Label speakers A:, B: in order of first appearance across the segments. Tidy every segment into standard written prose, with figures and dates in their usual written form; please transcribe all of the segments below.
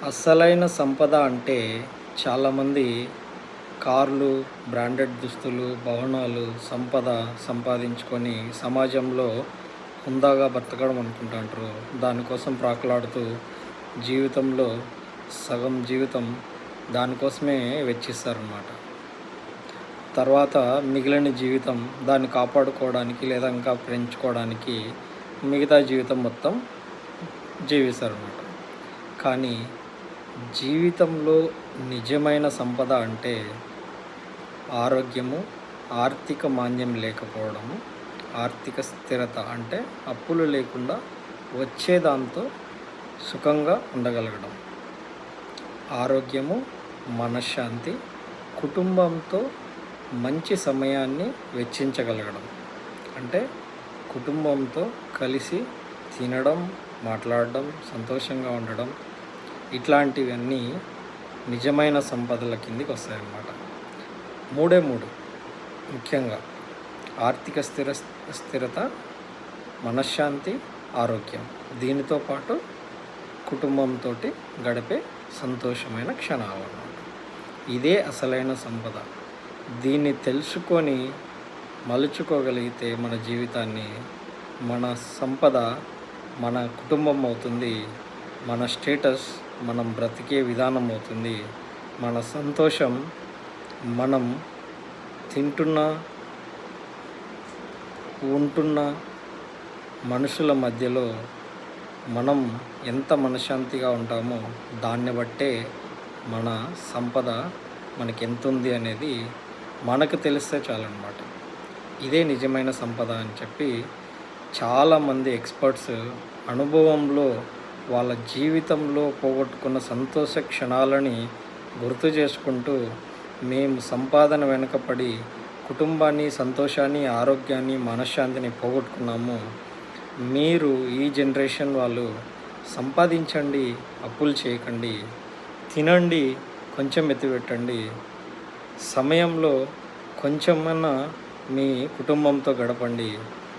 A: అసలైన సంపద అంటే చాలామంది కార్లు, బ్రాండెడ్ దుస్తులు, భవనాలు, సంపద సంపాదించుకొని సమాజంలో హుందాగా బతకడం అనుకుంటుంటారు. దానికోసం ప్రాకులాడుతూ జీవితంలో సగం జీవితం దానికోసమే వెచ్చిస్తారనమాట. తర్వాత మిగిలిన జీవితం దాన్ని కాపాడుకోవడానికి లేదా ఇంకా పెంచుకోవడానికి మిగతా జీవితం మొత్తం జీవిస్తారనమాట. కానీ జీవితంలో నిజమైన సంపద అంటే ఆరోగ్యము, ఆర్థిక మాంద్యం లేకపోవడము, ఆర్థిక స్థిరత అంటే అప్పులు లేకుండా వచ్చే దాంతో సుఖంగా ఉండగలగడం, ఆరోగ్యము, మనశ్శాంతి, కుటుంబంతో మంచి సమయాన్ని వెచ్చించగలగడం అంటే కుటుంబంతో కలిసి తినడం, మాట్లాడడం, సంతోషంగా ఉండడం, ఇట్లాంటివన్నీ నిజమైన సంపదల కిందికి వస్తాయన్నమాట. మూడే మూడు ముఖ్యంగా ఆర్థిక స్థిరత, మనశ్శాంతి, ఆరోగ్యం. దీనితో పాటు కుటుంబంతో గడిపే సంతోషమైన క్షణాలు అన్నమాట. ఇదే అసలైన సంపద. దీన్ని తెలుసుకొని మలుచుకోగలిగితే మన జీవితాన్ని, మన సంపద మన కుటుంబం అవుతుంది, మన స్టేటస్ మనం బ్రతికే విధానం అవుతుంది, మన సంతోషం మనం తింటున్న ఉంటున్న మనుషుల మధ్యలో మనం ఎంత మనశ్శాంతిగా ఉంటామో దాన్ని బట్టే మన సంపద మనకి ఎంత ఉంది అనేది మనకు తెలిస్తే చాలన్నమాట. ఇదే నిజమైన సంపద అని చెప్పి చాలామంది ఎక్స్పర్ట్స్ అనుభవంలో వాళ్ళ జీవితంలో పోగొట్టుకున్న సంతోష క్షణాలని గుర్తు చేసుకుంటూ మేము సంపాదన వెనుకపడి కుటుంబాన్ని, సంతోషాన్ని, ఆరోగ్యాన్ని, మనశ్శాంతిని పోగొట్టుకున్నాము. మీరు ఈ జనరేషన్ వాళ్ళు సంపాదించండి, అప్పులు చేయకండి, తినండి, కొంచెం ఎత్తిపెట్టండి, సమయంలో కొంచెమన్నా మీ కుటుంబంతో గడపండి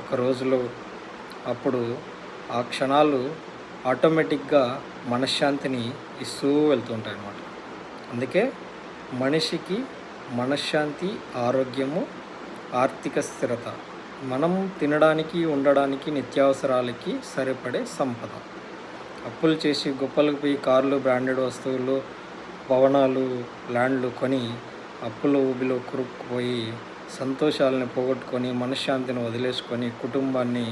A: ఒక రోజులో. అప్పుడు ఆ క్షణాలు ఆటోమేటిక్గా మనశ్శాంతిని ఇస్తూ వెళ్తుంటాయి అన్నమాట. అందుకే మనిషికి మనశ్శాంతి, ఆరోగ్యము, ఆర్థిక స్థిరత మనం తినడానికి, ఉండడానికి, నిత్యావసరాలకి సరిపడే సంపద. అప్పులు చేసి గొప్పలకు పోయి కార్లు, బ్రాండెడ్ వస్తువులు, భవనాలు, ల్యాండ్లు కొని అప్పుల ఊబిలో కురుక్కుపోయి సంతోషాలను పోగొట్టుకొని మనశ్శాంతిని వదిలేసుకొని కుటుంబాన్ని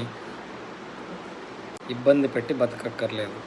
A: ఇబ్బంది పెట్టి బతకక్కర్లేదు.